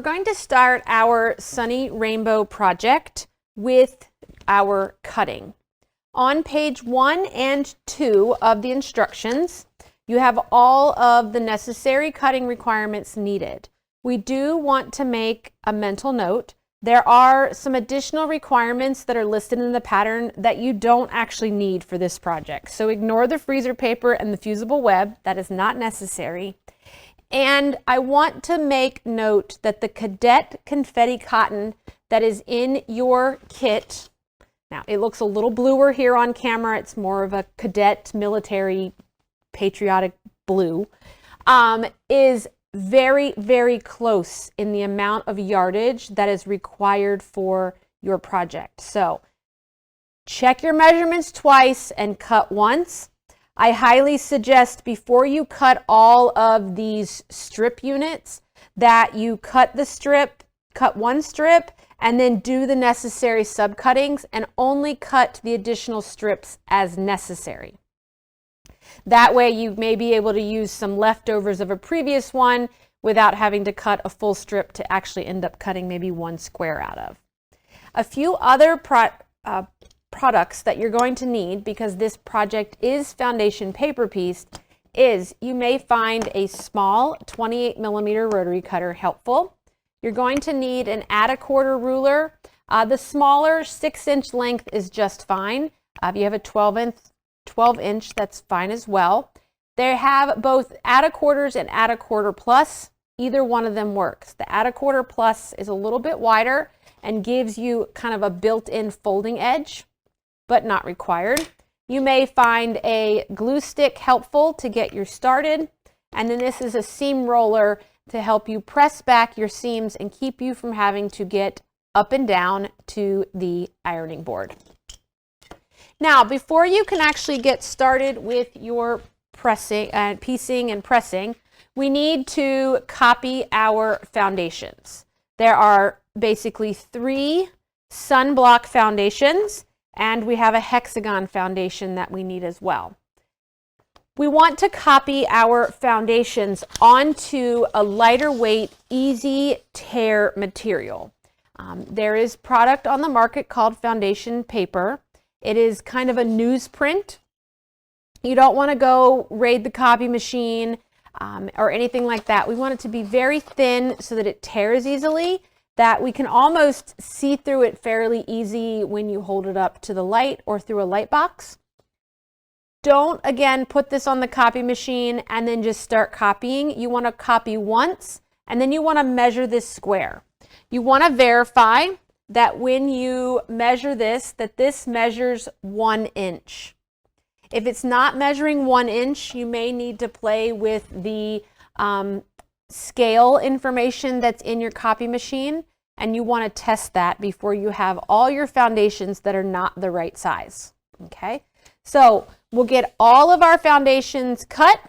going to start our Sunny Rainbow project with our cutting. On page 1 and 2 of the instructions, you have all of the necessary cutting requirements needed. We do want to make a mental note. There are some additional requirements that are listed in the pattern that you don't actually need for this project. So ignore the freezer paper and the fusible web. That is not necessary. And I want to make note that the cadet confetti cotton that is in your kit, now it looks a little bluer here on camera, it's more of a cadet military patriotic blue, is very, very close in the amount of yardage that is required for your project. So check your measurements twice and cut once. I highly suggest before you cut all of these strip units that you cut one strip and then do the necessary subcuttings and only cut the additional strips as necessary. That way you may be able to use some leftovers of a previous one without having to cut a full strip to actually end up cutting maybe one square out of. A few other products that you're going to need, because this project is foundation paper pieced, is you may find a small 28mm rotary cutter helpful. You're going to need an add a quarter ruler. The smaller 6-inch length is just fine. If you have a 12-inch, that's fine as well. They have both add a quarters and add a quarter plus. Either one of them works. The add a quarter plus is a little bit wider and gives you kind of a built-in folding edge, but not required. You may find a glue stick helpful to get you started. And then this is a seam roller to help you press back your seams and keep you from having to get up and down to the ironing board. Now, before you can actually get started with your piecing and pressing, we need to copy our foundations. There are basically 3 sunblock foundations, and we have a hexagon foundation that we need as well. We want to copy our foundations onto a lighter weight, easy tear material. There is product on the market called foundation paper. It is kind of a newsprint. You don't want to go raid the copy machine or anything like that. We want it to be very thin so that it tears easily, that we can almost see through it fairly easy when you hold it up to the light or through a light box. Don't, again, put this on the copy machine and then just start copying. You want to copy once, and then you want to measure this square. You want to verify that when you measure this, that this measures 1 inch. If it's not measuring 1 inch, you may need to play with the scale information that's in your copy machine, and you want to test that before you have all your foundations that are not the right size. Okay, so we'll get all of our foundations cut,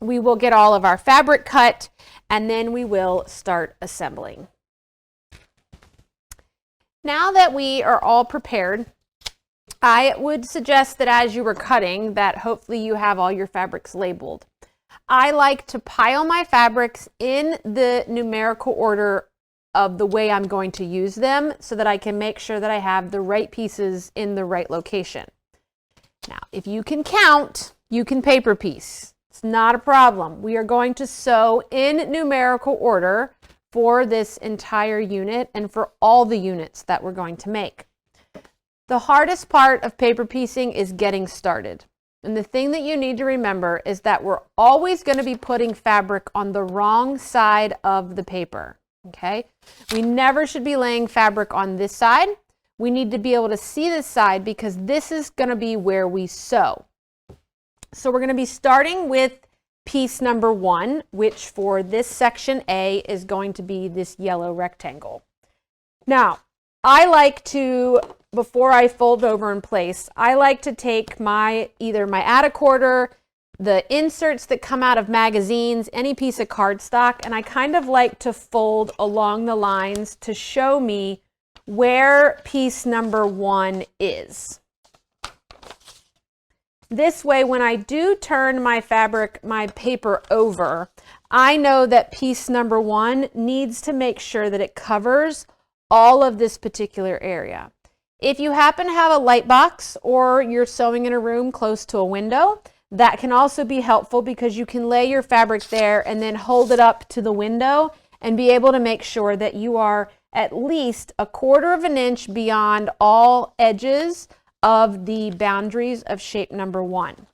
we will get all of our fabric cut, and then we will start assembling. Now that we are all prepared, I would suggest that as you were cutting, that hopefully you have all your fabrics labeled. I like to pile my fabrics in the numerical order of the way I'm going to use them so that I can make sure that I have the right pieces in the right location. Now, if you can count, you can paper piece. It's not a problem. We are going to sew in numerical order for this entire unit and for all the units that we're going to make. The hardest part of paper piecing is getting started. And the thing that you need to remember is that we're always going to be putting fabric on the wrong side of the paper. Okay? We never should be laying fabric on this side. We need to be able to see this side because this is going to be where we sew. So we're going to be starting with piece number 1, which for this section A is going to be this yellow rectangle. Now, I like to, before I fold over in place, I like to take either my add a quarter, the inserts that come out of magazines, any piece of cardstock, and I kind of like to fold along the lines to show me where piece number 1 is. This way, when I do turn my paper over, I know that piece number 1 needs to make sure that it covers all of this particular area. If you happen to have a light box or you're sewing in a room close to a window, that can also be helpful because you can lay your fabric there and then hold it up to the window and be able to make sure that you are at least 1/4 of an inch beyond all edges of the boundaries of shape number 1.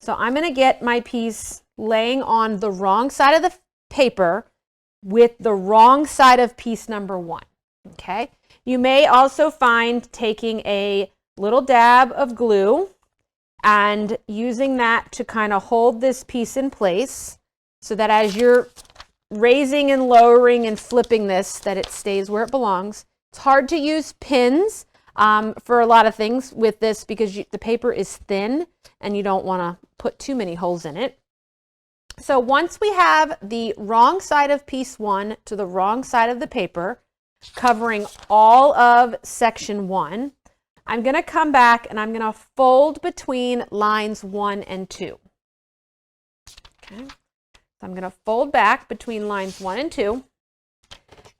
So I'm going to get my piece laying on the wrong side of the paper with the wrong side of piece number 1. Okay. You may also find taking a little dab of glue and using that to kind of hold this piece in place so that as you're raising and lowering and flipping this, that it stays where it belongs. It's hard to use pins for a lot of things with this because the paper is thin and you don't want to put too many holes in it. So once we have the wrong side of piece 1 to the wrong side of the paper, covering all of section 1, I'm going to come back and I'm going to fold between lines 1 and 2. Okay. So I'm going to fold back between lines 1 and 2,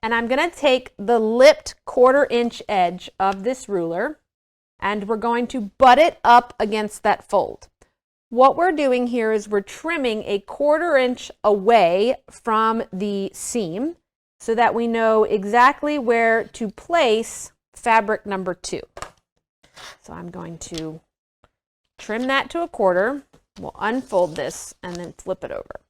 and I'm going to take the lipped 1/4 inch edge of this ruler and we're going to butt it up against that fold. What we're doing here is we're trimming 1/4 inch away from the seam so that we know exactly where to place fabric number 2. So I'm going to trim that to 1/4. We'll unfold this and then flip it over.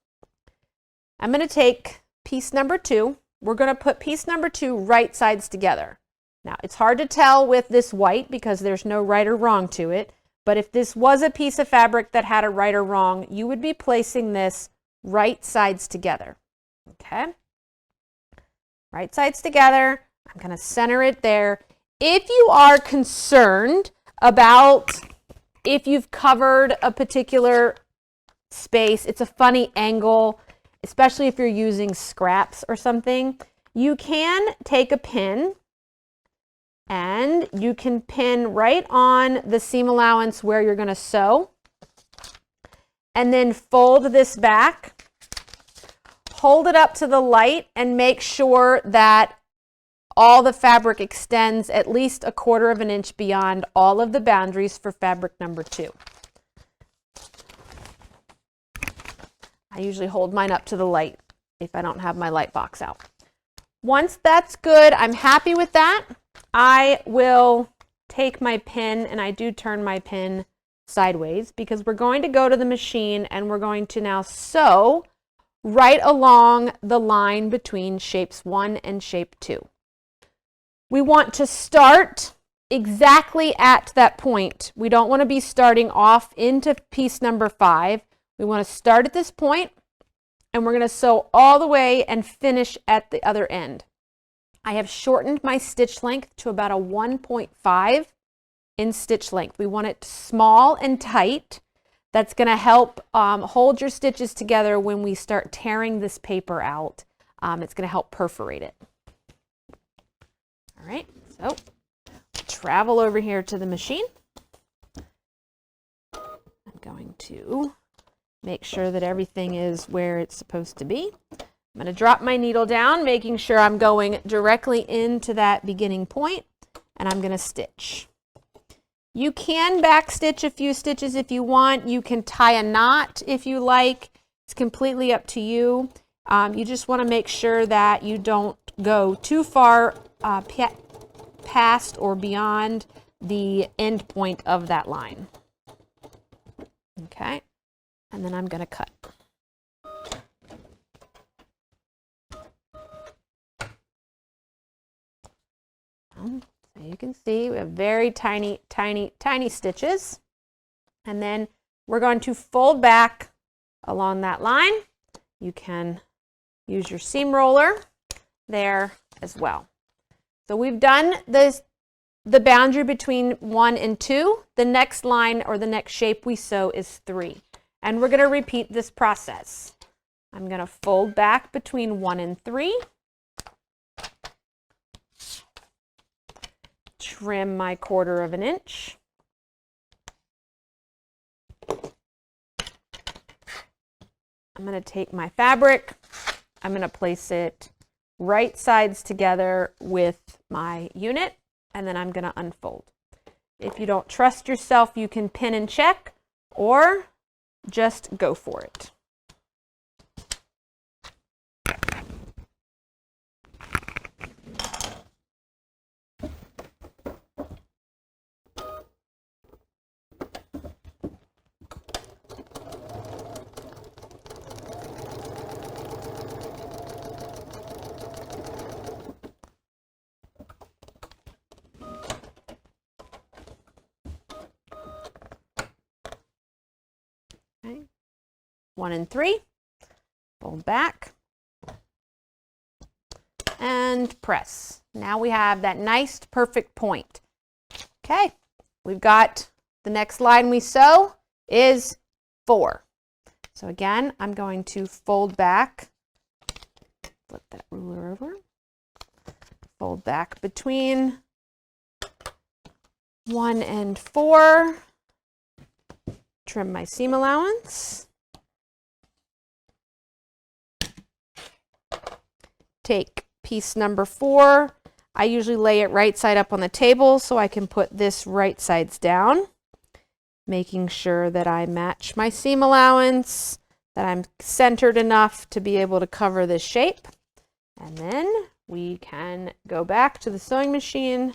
I'm going to take piece number 2. We're going to put piece number 2 right sides together. Now, it's hard to tell with this white because there's no right or wrong to it, but if this was a piece of fabric that had a right or wrong, you would be placing this right sides together. Okay? Right sides together. I'm going to center it there. If you are concerned about if you've covered a particular space, it's a funny angle, especially if you're using scraps or something, you can take a pin and you can pin right on the seam allowance where you're going to sew and then fold this back, hold it up to the light and make sure that all the fabric extends at least 1/4 of an inch beyond all of the boundaries for fabric number 2. I usually hold mine up to the light if I don't have my light box out. Once that's good, I'm happy with that. I will take my pin, and I do turn my pin sideways because we're going to go to the machine and we're going to now sew right along the line between shapes 1 and shape 2. We want to start exactly at that point. We don't want to be starting off into piece number 5. We want to start at this point, and we're going to sew all the way and finish at the other end. I have shortened my stitch length to about a 1.5 in stitch length. We want it small and tight. That's going to help hold your stitches together when we start tearing this paper out. It's going to help perforate it. All right, so travel over here to the machine. I'm going to make sure that everything is where it's supposed to be. I'm going to drop my needle down, making sure I'm going directly into that beginning point, and I'm going to stitch. You can backstitch a few stitches if you want. You can tie a knot if you like. It's completely up to you. You just want to make sure that you don't go too far past or beyond the end point of that line. Okay, and then I'm going to cut. So you can see we have very tiny, tiny, tiny stitches. And then we're going to fold back along that line. You can use your seam roller there as well. So we've done the boundary between 1 and 2. The next line or the next shape we sew is 3. And we're going to repeat this process. I'm going to fold back between 1 and 3. Trim my 1/4 of an inch. I'm going to take my fabric, I'm going to place it right sides together with my unit, and then I'm going to unfold. If you don't trust yourself, you can pin and check or just go for it. Okay. 1 and 3, fold back and press. Now we have that nice perfect point. Okay, we've got the next line we sew is 4. So again, I'm going to fold back, flip that ruler over, fold back between 1 and 4, trim my seam allowance, take piece number 4. I usually lay it right side up on the table so I can put this right sides down, making sure that I match my seam allowance, that I'm centered enough to be able to cover this shape. And then we can go back to the sewing machine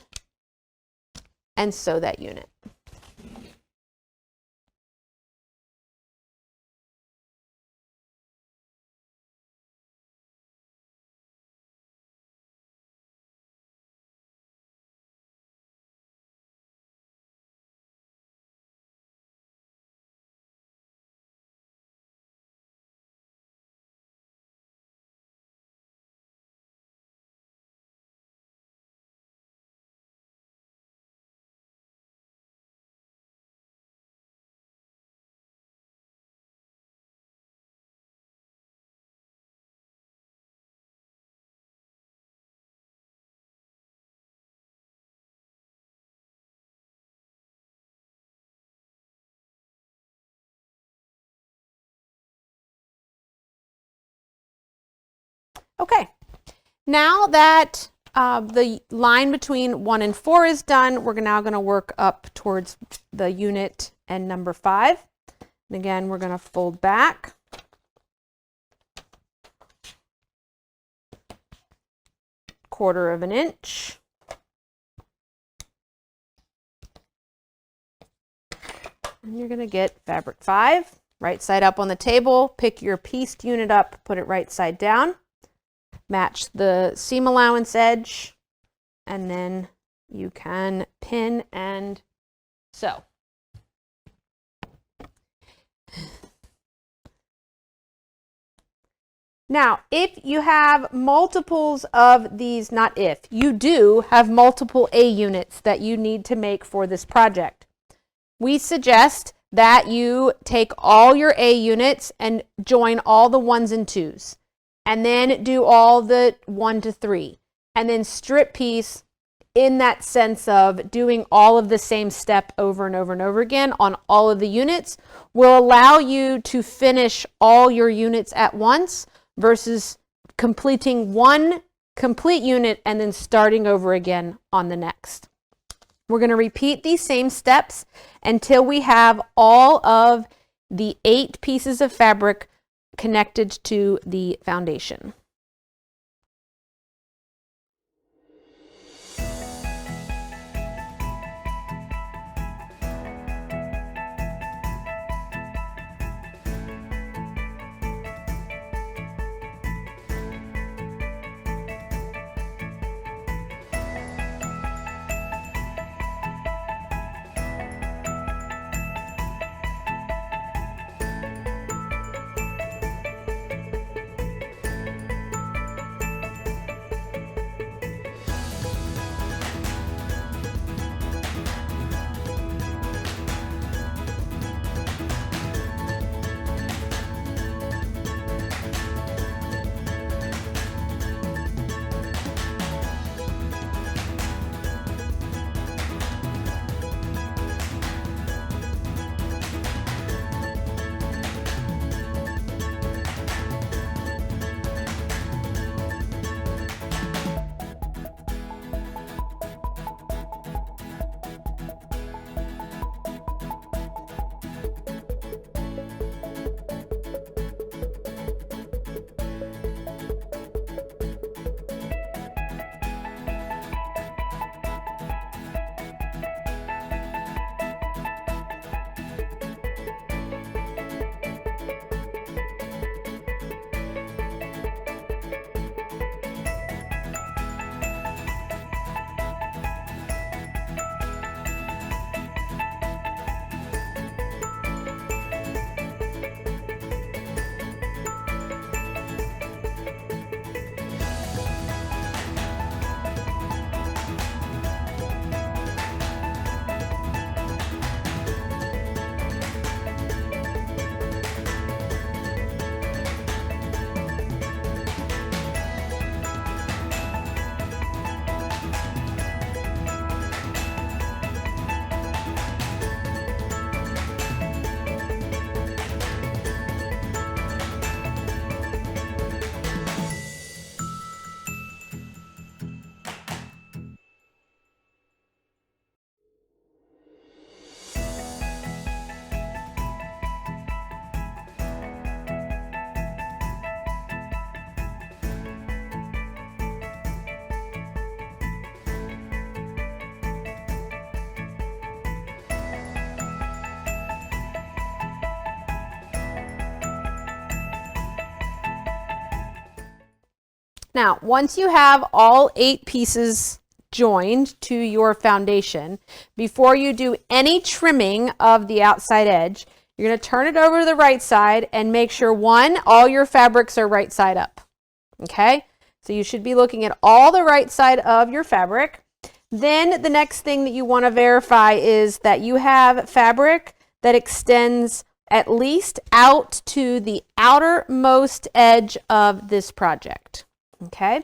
and sew that unit. Okay, now that the line between 1 and 4 is done, we're now going to work up towards the unit and number 5. And again, we're going to fold back, quarter of an inch, and you're going to get fabric 5, right side up on the table. Pick your pieced unit up, put it right side down. Match the seam allowance edge, and then you can pin and sew. Now, if you have multiples of these, not if, you do have multiple A units that you need to make for this project, we suggest that you take all your A units and join all the 1s and 2s. And then do all the 1 to 3, and then strip piece in that sense of doing all of the same step over and over and over again on all of the units will allow you to finish all your units at once versus completing one complete unit and then starting over again on the next. We're going to repeat these same steps until we have all of the 8 pieces of fabric connected to the foundation. Now, once you have all 8 pieces joined to your foundation, before you do any trimming of the outside edge, you're going to turn it over to the right side and make sure, one, all your fabrics are right side up. Okay? So you should be looking at all the right side of your fabric. Then the next thing that you want to verify is that you have fabric that extends at least out to the outermost edge of this project. Okay?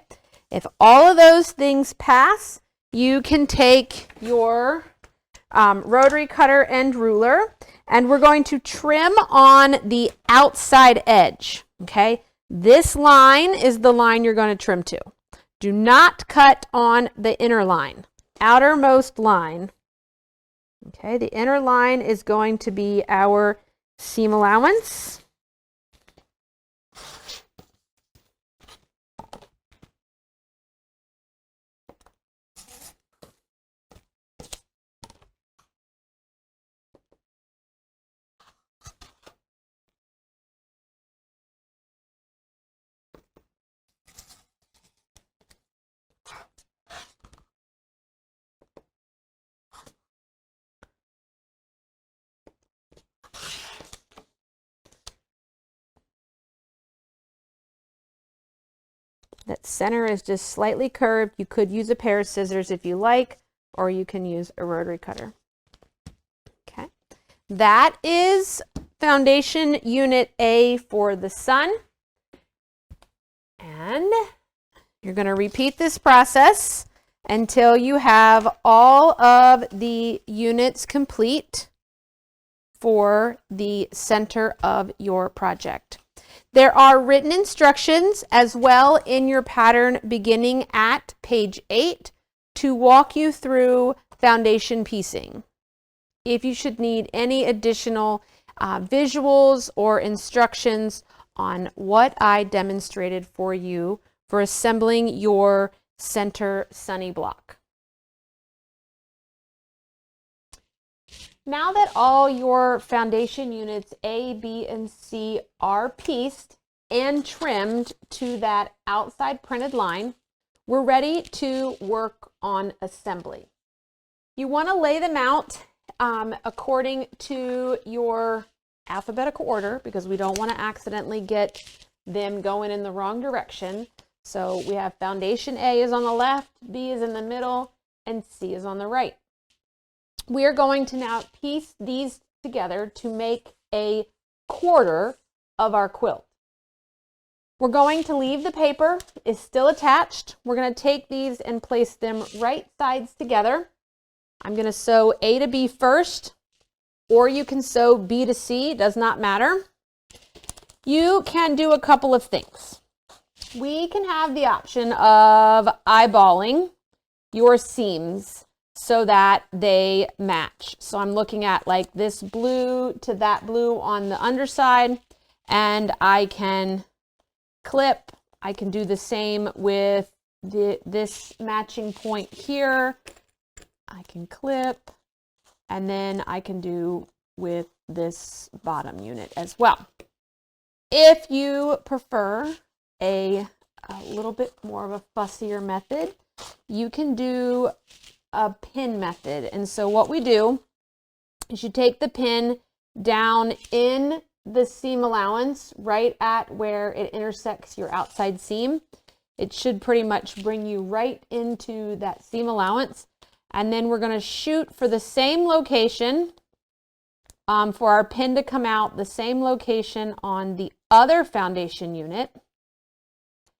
If all of those things pass, you can take your rotary cutter and ruler, and we're going to trim on the outside edge. Okay? This line is the line you're going to trim to. Do not cut on the inner line, outermost line. Okay, the inner line is going to be our seam allowance. That center is just slightly curved. You could use a pair of scissors if you like, or you can use a rotary cutter. Okay, that is foundation unit A for the sun. And you're going to repeat this process until you have all of the units complete for the center of your project. There are written instructions as well in your pattern beginning at page 8 to walk you through foundation piecing. If you should need any additional visuals or instructions on what I demonstrated for you for assembling your center sunny block. Now that all your foundation units A, B, and C are pieced and trimmed to that outside printed line, we're ready to work on assembly. You want to lay them out according to your alphabetical order because we don't want to accidentally get them going in the wrong direction. So we have foundation A is on the left, B is in the middle, and C is on the right. We are going to now piece these together to make a quarter of our quilt. We're going to leave the paper is still attached. We're going to take these and place them right sides together. I'm going to sew A to B first, or you can sew B to C, does not matter. You can do a couple of things. We can have the option of eyeballing your seams so that they match. So I'm looking at like this blue to that blue on the underside, and I can clip. I can do the same with this matching point here. I can clip, and then I can do with this bottom unit as well. If you prefer a little bit more of a fussier method, you can do a pin method. And so what we do is you take the pin down in the seam allowance right at where it intersects your outside seam. It should pretty much bring you right into that seam allowance. And then we're going to shoot for the same location for our pin to come out, the same location on the other foundation unit.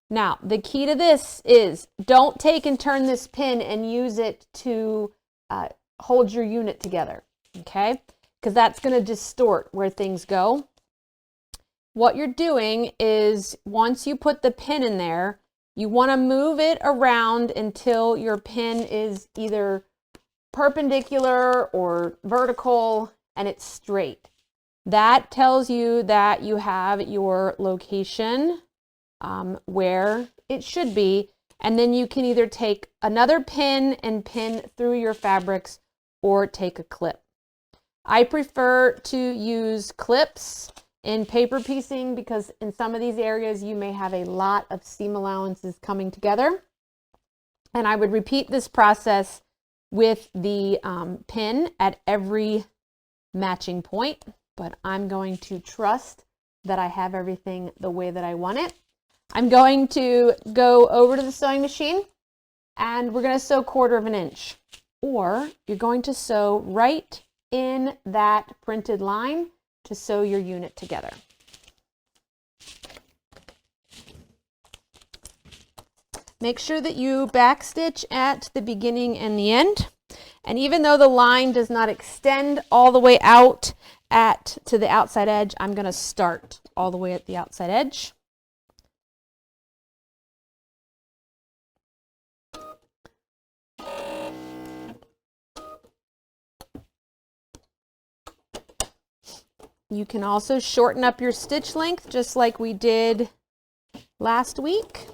Now, the key to this is don't take and turn this pin and use it to hold your unit together, okay? Because that's going to distort where things go. What you're doing is once you put the pin in there, you want to move it around until your pin is either perpendicular or vertical and it's straight. That tells you that you have your location where it should be, and then you can either take another pin and pin through your fabrics or take a clip. I prefer to use clips in paper piecing, because in some of these areas you may have a lot of seam allowances coming together. And I would repeat this process with the pin at every matching point, but I'm going to trust that I have everything the way that I want it. I'm going to go over to the sewing machine and we're going to sew 1/4 inch, or you're going to sew right in that printed line to sew your unit together. Make sure that you backstitch at the beginning and the end. And even though the line does not extend all the way out to the outside edge, I'm going to start all the way at the outside edge. You can also shorten up your stitch length just like we did last week,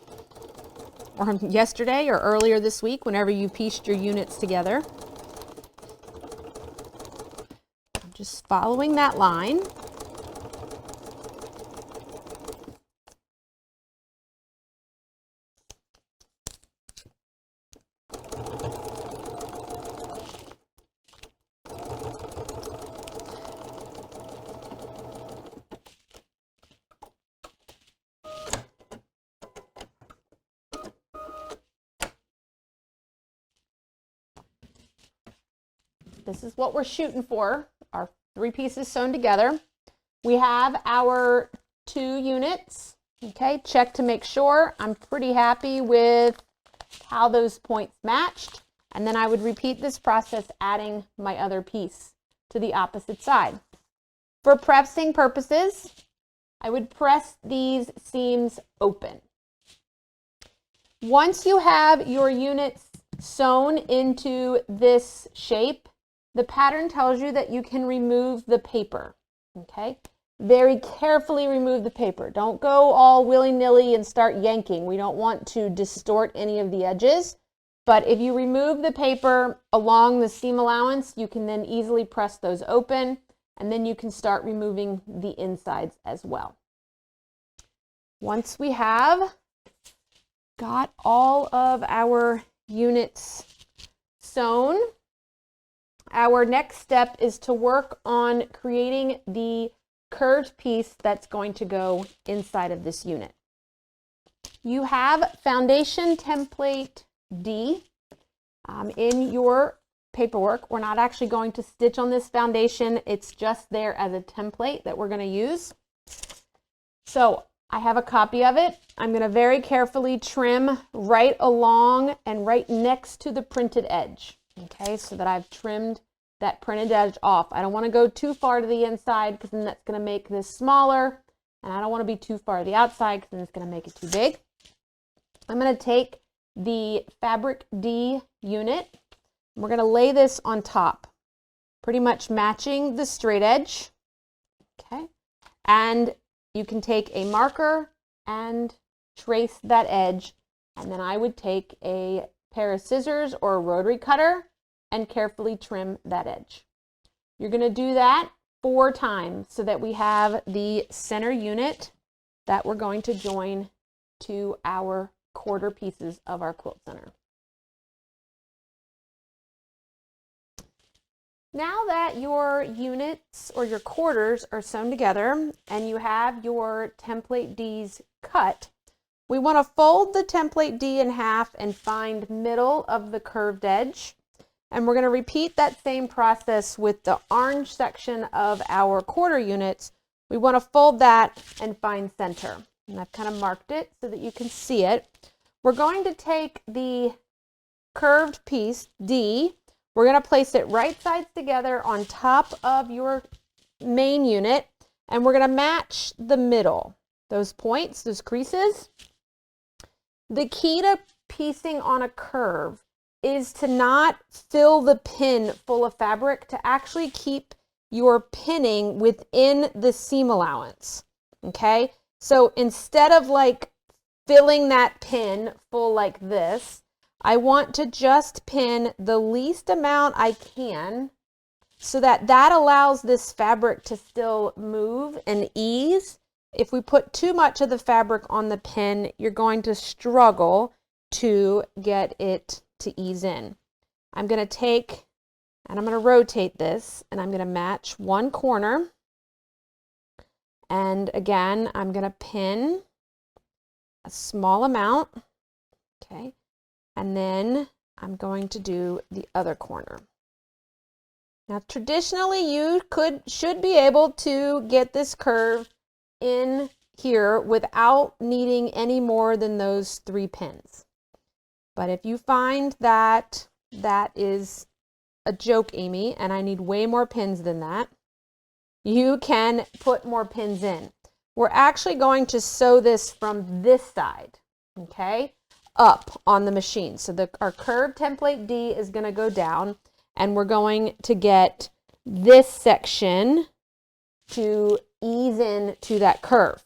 or yesterday, or earlier this week, whenever you pieced your units together. I'm just following that line. This is what we're shooting for, our 3 pieces sewn together. We have our 2 units, okay? Check to make sure. I'm pretty happy with how those points matched. And then I would repeat this process, adding my other piece to the opposite side. For pressing purposes, I would press these seams open. Once you have your units sewn into this shape, the pattern tells you that you can remove the paper, okay? Very carefully remove the paper. Don't go all willy-nilly and start yanking. We don't want to distort any of the edges, but if you remove the paper along the seam allowance, you can then easily press those open, and then you can start removing the insides as well. Once we have got all of our units sewn, our next step is to work on creating the curved piece that's going to go inside of this unit. You have foundation template D in your paperwork. We're not actually going to stitch on this foundation. It's just there as a template that we're going to use. So I have a copy of it. I'm going to very carefully trim right along and right next to the printed edge. Okay, so that I've trimmed that printed edge off. I don't want to go too far to the inside because then that's going to make this smaller, and I don't want to be too far to the outside because then it's going to make it too big. I'm going to take the fabric D unit. We're going to lay this on top, pretty much matching the straight edge. Okay, and you can take a marker and trace that edge, and then I would take a pair of scissors or a rotary cutter and carefully trim that edge. You're going to do that 4 times so that we have the center unit that we're going to join to our 1/4 pieces of our quilt center. Now that your units or your quarters are sewn together and you have your template D's cut, we want to fold the template D in half and find middle of the curved edge. And we're going to repeat that same process with the orange section of our 1/4 units. We want to fold that and find center. And I've kind of marked it so that you can see it. We're going to take the curved piece D. We're going to place it right sides together on top of your main unit. And we're going to match the middle, those points, those creases. The key to piecing on a curve is to not fill the pin full of fabric, to actually keep your pinning within the seam allowance, okay? So instead of like filling that pin full like this, I want to just pin the least amount I can so that allows this fabric to still move and ease. If we put too much of the fabric on the pin, you're going to struggle to get it to ease in. I'm going to take and I'm going to rotate this, and I'm going to match one corner. And again, I'm going to pin a small amount, okay? And then I'm going to do the other corner. Now, traditionally, you should be able to get this curve in here without needing any more than those 3 pins. But if you find that that is a joke, Amy, and I need way more pins than that, you can put more pins in. We're actually going to sew this from this side, okay, up on the machine. So our curved template D is going to go down, and we're going to get this section to ease in to that curve.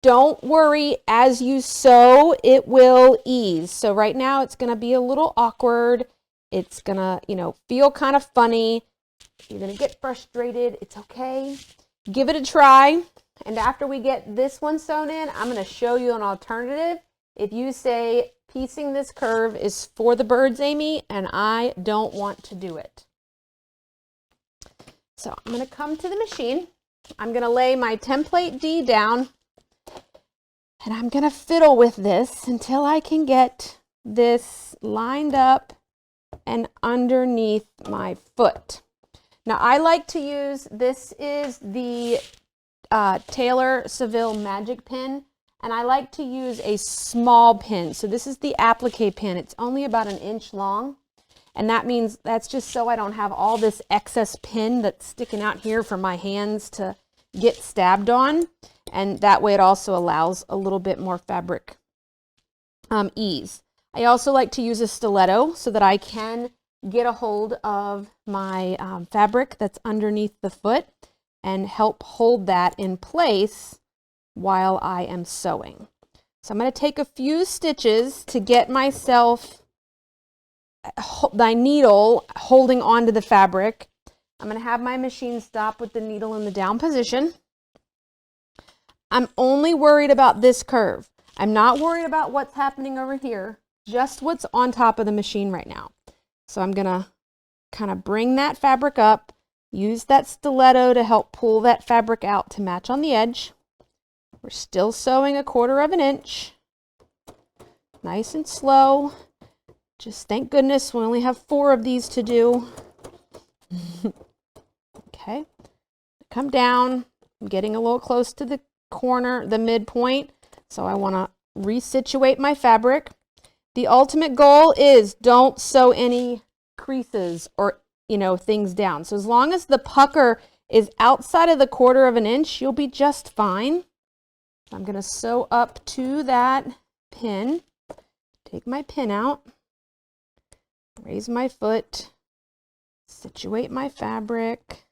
Don't worry, as you sew, it will ease. So right now it's going to be a little awkward. It's going to, feel kind of funny. You're going to get frustrated. It's okay. Give it a try. And after we get this one sewn in, I'm going to show you an alternative. If you say piecing this curve is for the birds, Amy, and I don't want to do it. So I'm going to come to the machine. I'm going to lay my template D down, and I'm going to fiddle with this until I can get this lined up and underneath my foot. Now I like to use, this is the Taylor Seville Magic Pin, and I like to use a small pin. So this is the applique pin. It's only about 1 inch long, and that means that's just so I don't have all this excess pin that's sticking out here for my hands to get stabbed on, and that way it also allows a little bit more fabric ease. I also like to use a stiletto so that I can get a hold of my fabric that's underneath the foot and help hold that in place while I am sewing. So I'm going to take a few stitches to get myself my needle holding onto the fabric. I'm going to have my machine stop with the needle in the down position. I'm only worried about this curve. I'm not worried about what's happening over here, just what's on top of the machine right now. So I'm going to kind of bring that fabric up, use that stiletto to help pull that fabric out to match on the edge. We're still sewing 1/4 inch. Nice and slow. Just thank goodness we only have 4 of these to do. Okay. Come down. I'm getting a little close to the corner, the midpoint. So I want to resituate my fabric. The ultimate goal is don't sew any creases or, things down. So as long as the pucker is outside of the 1/4 inch, you'll be just fine. I'm going to sew up to that pin. Take my pin out. Raise my foot. Situate my fabric.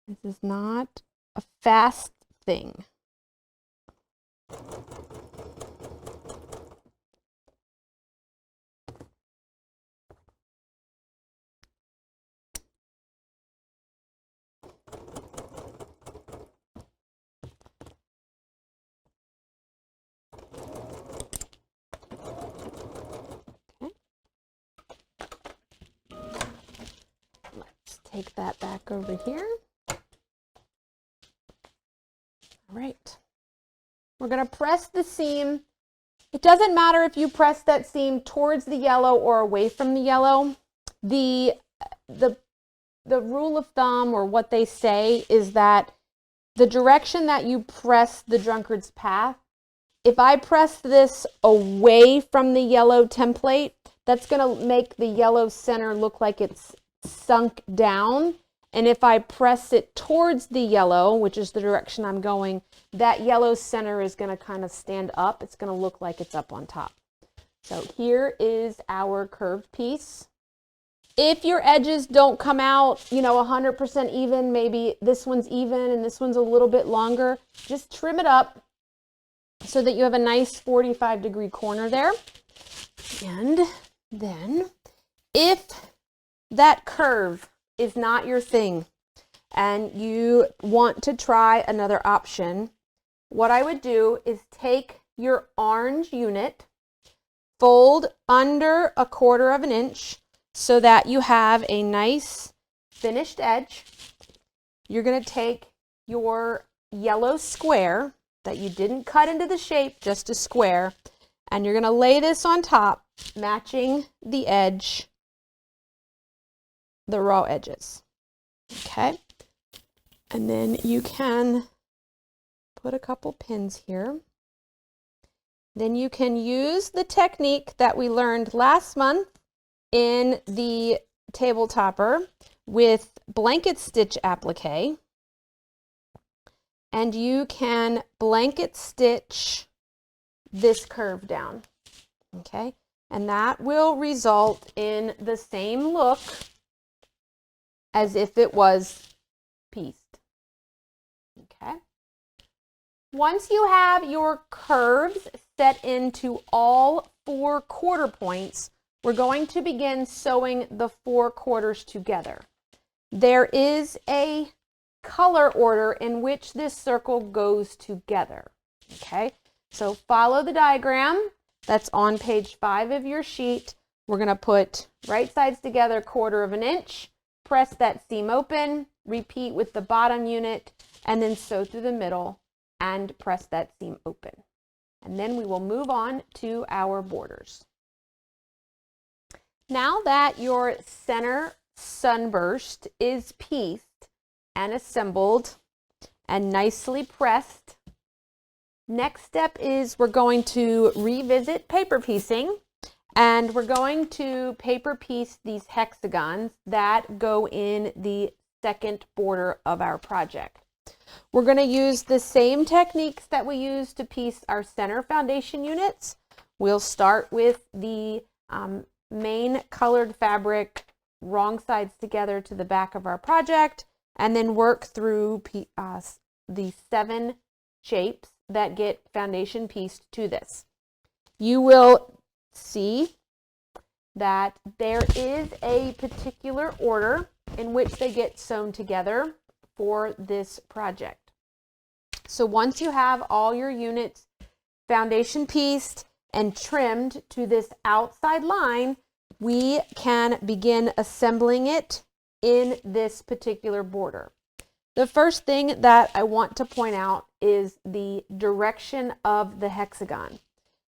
This is not a fast thing. Let's take that back over here. All right, we're going to press the seam. It doesn't matter if you press that seam towards the yellow or away from the yellow. The rule of thumb, or what they say, is that the direction that you press the drunkard's path, if I press this away from the yellow template, that's going to make the yellow center look like it's sunk down. And if I press it towards the yellow, which is the direction I'm going, that yellow center is going to kind of stand up. It's going to look like it's up on top. So here is our curved piece. If your edges don't come out, you know, 100% even, maybe this one's even and this one's a little bit longer, just trim it up so that you have a nice 45-degree corner there. And then if that curve is not your thing and you want to try another option, what I would do is take your orange unit, fold under 1/4 inch so that you have a nice finished edge. You're going to take your yellow square that you didn't cut into the shape, just a square, and you're going to lay this on top, matching the edge, the raw edges. Okay? And then you can put a couple pins here. Then you can use the technique that we learned last month in the table topper with blanket stitch applique, and you can blanket stitch this curve down, okay? And that will result in the same look as if it was pieced, okay? Once you have your curves set into all 4 quarter points, we're going to begin sewing the 4 quarters together. There is a color order in which this circle goes together, okay? So follow the diagram that's on page 5 of your sheet. We're going to put right sides together 1/4 inch, press that seam open, repeat with the bottom unit, and then sew through the middle and press that seam open. And then we will move on to our borders. Now that your center sunburst is pieced and assembled and nicely pressed, next step is we're going to revisit paper piecing, and we're going to paper piece these hexagons that go in the second border of our project. We're going to use the same techniques that we use to piece our center foundation units. We'll start with the main colored fabric, wrong sides together to the back of our project, and then work through the 7 shapes that get foundation pieced to this. You will see that there is a particular order in which they get sewn together for this project. So once you have all your units foundation pieced and trimmed to this outside line, we can begin assembling it in this particular border. The first thing that I want to point out is the direction of the hexagon.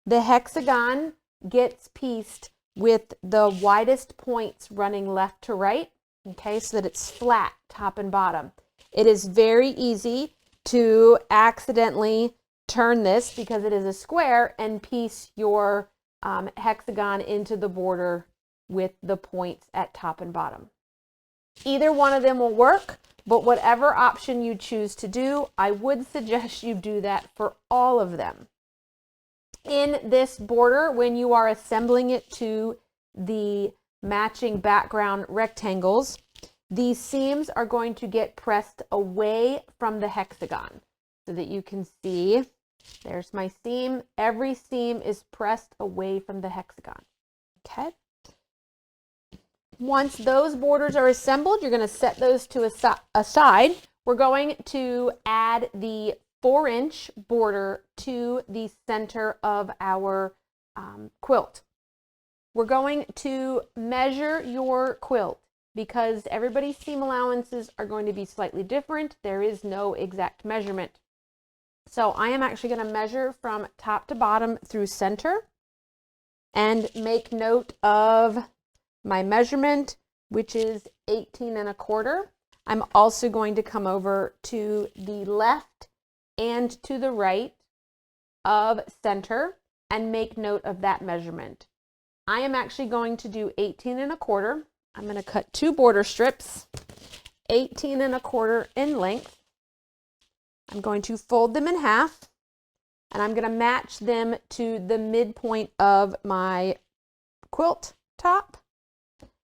The hexagon gets pieced with the widest points running left to right, okay, so that it's flat top and bottom. It is very easy to accidentally turn this because it is a square and piece your hexagon into the border with the points at top and bottom. Either one of them will work, but whatever option you choose to do, I would suggest you do that for all of them. In this border, when you are assembling it to the matching background rectangles, these seams are going to get pressed away from the hexagon so that you can see, there's my seam. Every seam is pressed away from the hexagon, okay? Once those borders are assembled, you're going to set those to aside. We're going to add the 4-inch border to the center of our quilt. We're going to measure your quilt because everybody's seam allowances are going to be slightly different. There is no exact measurement. So I am actually going to measure from top to bottom through center and make note of my measurement, which is 18 1/4. I'm also going to come over to the left and to the right of center and make note of that measurement. I am actually going to do 18 1/4. I'm going to cut 2 border strips, 18 1/4 in length. I'm going to fold them in half, and I'm going to match them to the midpoint of my quilt top.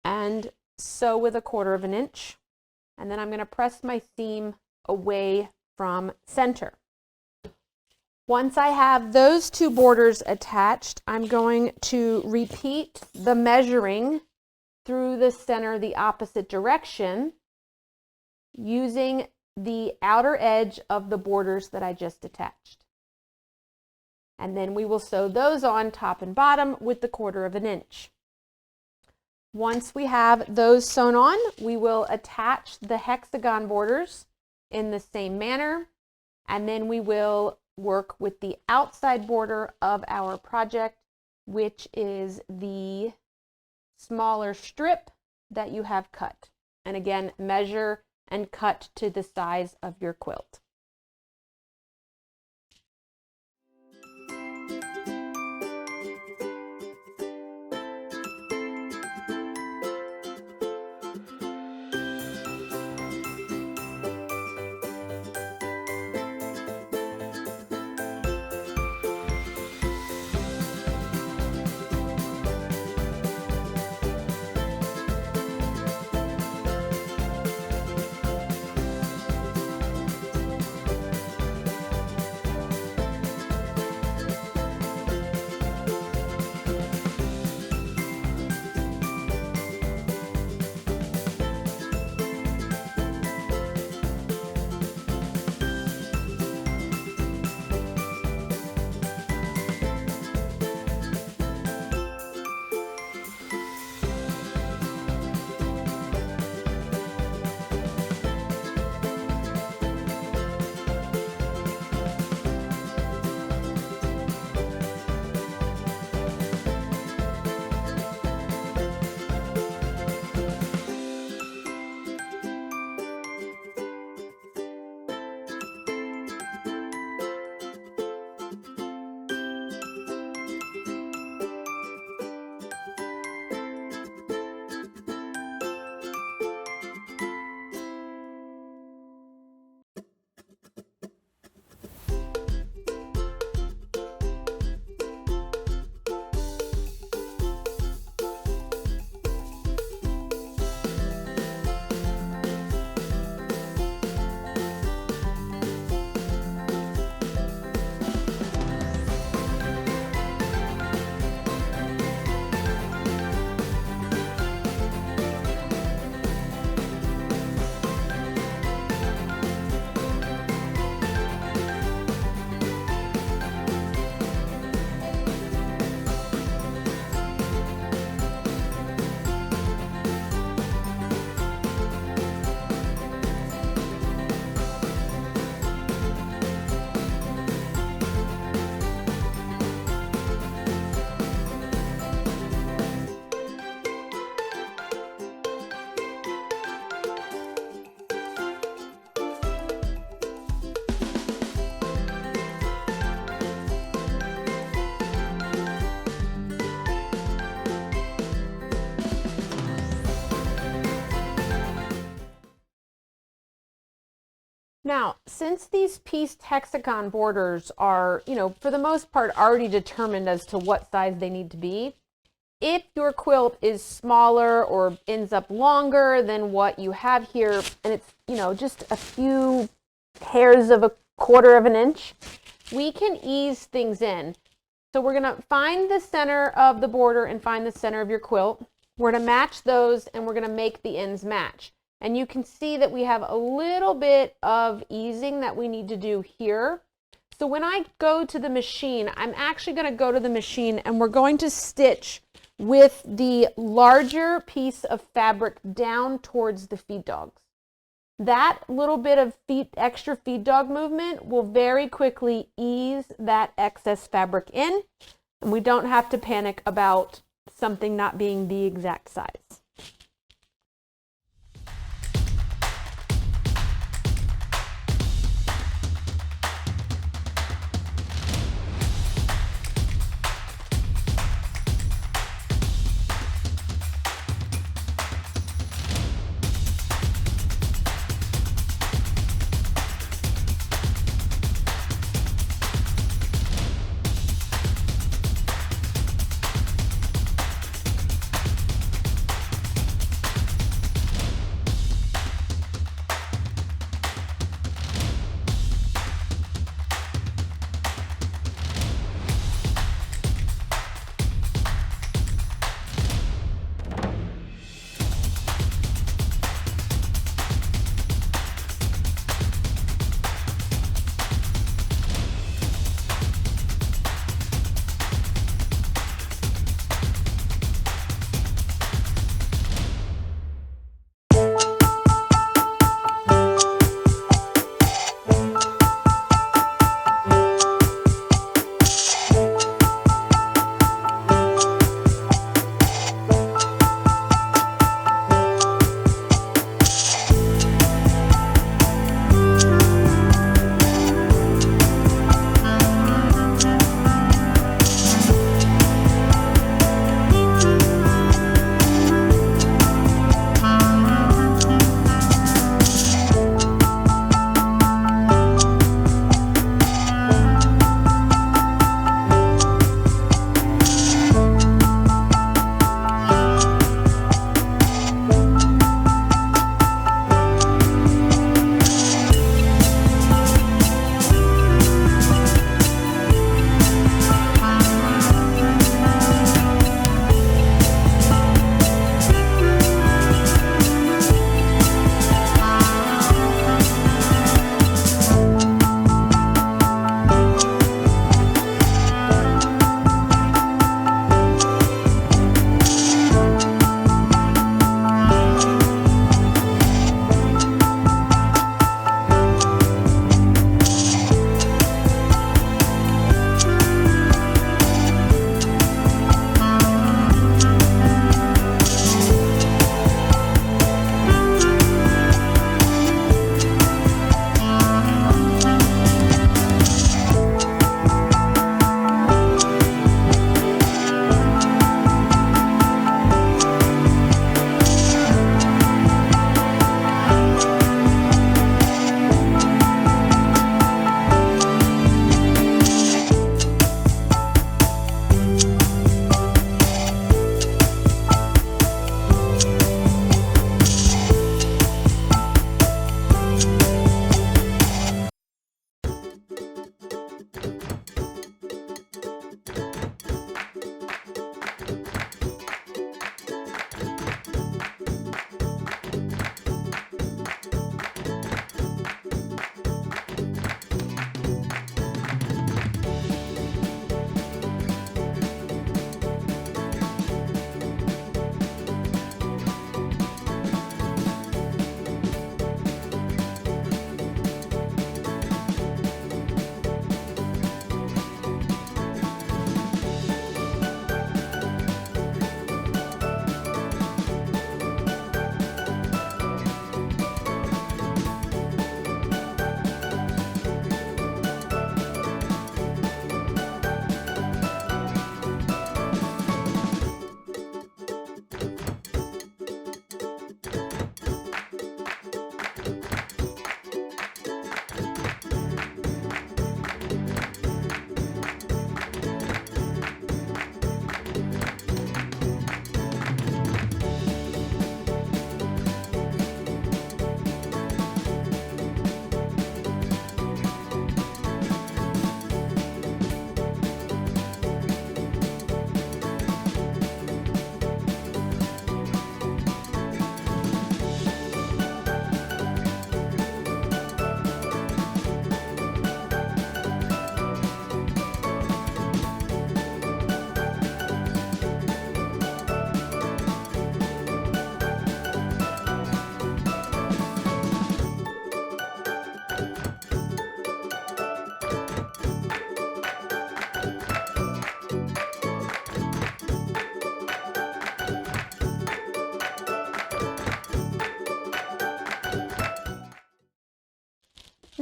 and sew with 1/4 inch. And then I'm going to press my seam away from center. Once I have those 2 borders attached, I'm going to repeat the measuring through the center the opposite direction using the outer edge of the borders that I just attached. And then we will sew those on top and bottom with the 1/4 inch. Once we have those sewn on, we will attach the hexagon borders in the same manner, and then we will work with the outside border of our project, which is the smaller strip that you have cut. And again, measure and cut to the size of your quilt. Now, since these pieced hexagon borders are, for the most part already determined as to what size they need to be, if your quilt is smaller or ends up longer than what you have here, and it's, just a few hairs of 1/4 inch, we can ease things in. So we're going to find the center of the border and find the center of your quilt. We're going to match those, and we're going to make the ends match. And you can see that we have a little bit of easing that we need to do here. So when I go to the machine, I'm actually going to go to the machine and we're going to stitch with the larger piece of fabric down towards the feed dogs. That little bit of extra feed dog movement will very quickly ease that excess fabric in, and we don't have to panic about something not being the exact size.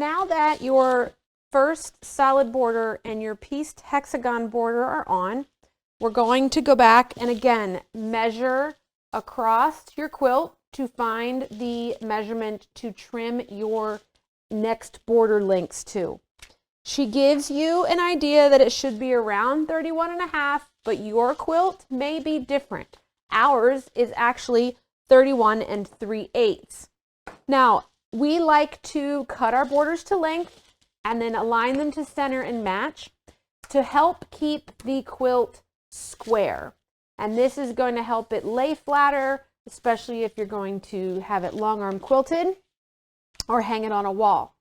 Now that your first solid border and your pieced hexagon border are on, we're going to go back and again measure across your quilt to find the measurement to trim your next border lengths to. She gives you an idea that it should be around 31.5, but your quilt may be different. Ours is actually 31 3/8. Now, we like to cut our borders to length and then align them to center and match to help keep the quilt square. And this is going to help it lay flatter, especially if you're going to have it long arm quilted or hang it on a wall.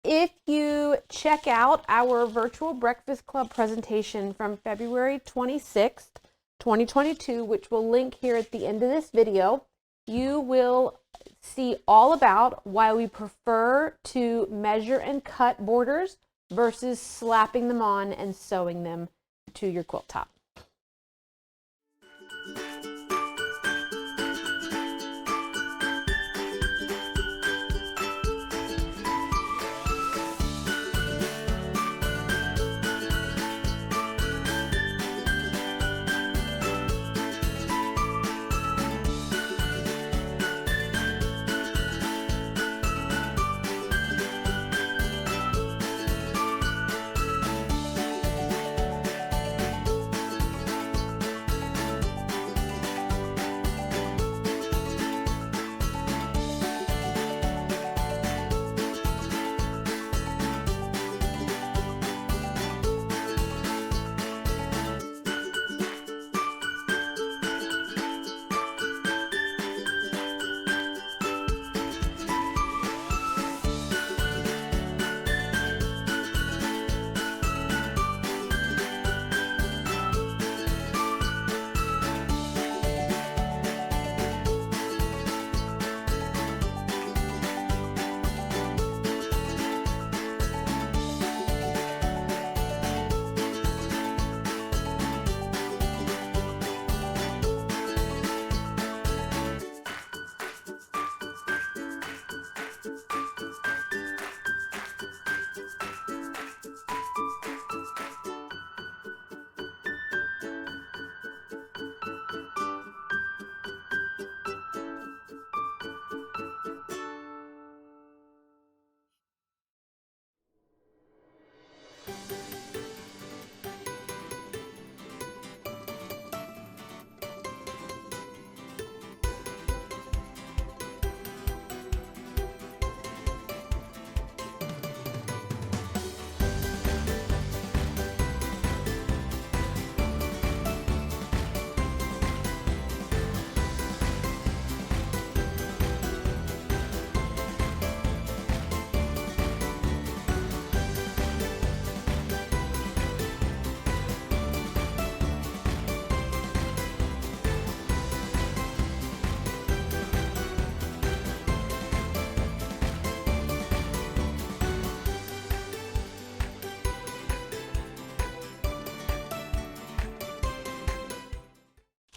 If you check out our virtual Breakfast Club presentation from February 26th, 2022, which we'll link here at the end of this video, you will see all about why we prefer to measure and cut borders versus slapping them on and sewing them to your quilt top.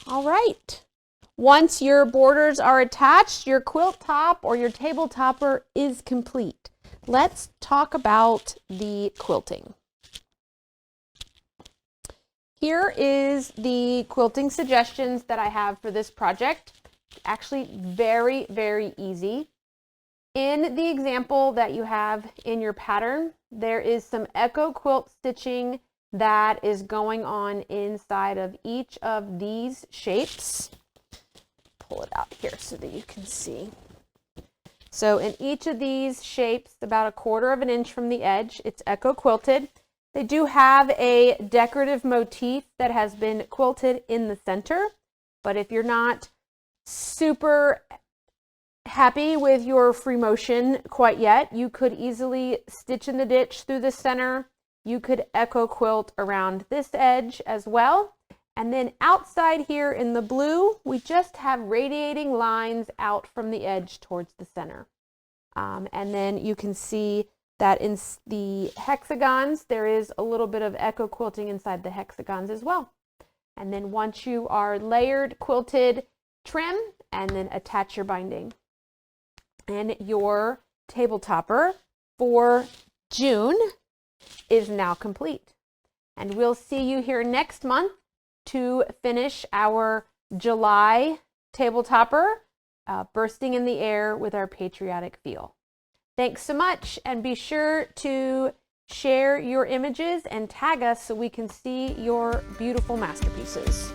All right. Once your borders are attached, your quilt top or your table topper is complete. Let's talk about the quilting. Here is the quilting suggestions that I have for this project. Actually, very, very easy. In the example that you have in your pattern, there is some echo quilt stitching that is going on inside of each of these shapes. Pull it out here so that you can see. So in each of these shapes, about 1/4 inch from the edge, it's echo quilted. They do have a decorative motif that has been quilted in the center, but if you're not super happy with your free motion quite yet, you could easily stitch in the ditch through the center. You could echo quilt around this edge as well. And then outside here in the blue, we just have radiating lines out from the edge towards the center. And then you can see that in the hexagons, there is a little bit of echo quilting inside the hexagons as well. And then once you are layered, quilted, trim, and then attach your binding. And your table topper for June is now complete. And we'll see you here next month to finish our July tabletopper, bursting in the air with our patriotic feel. Thanks so much, and be sure to share your images and tag us so we can see your beautiful masterpieces.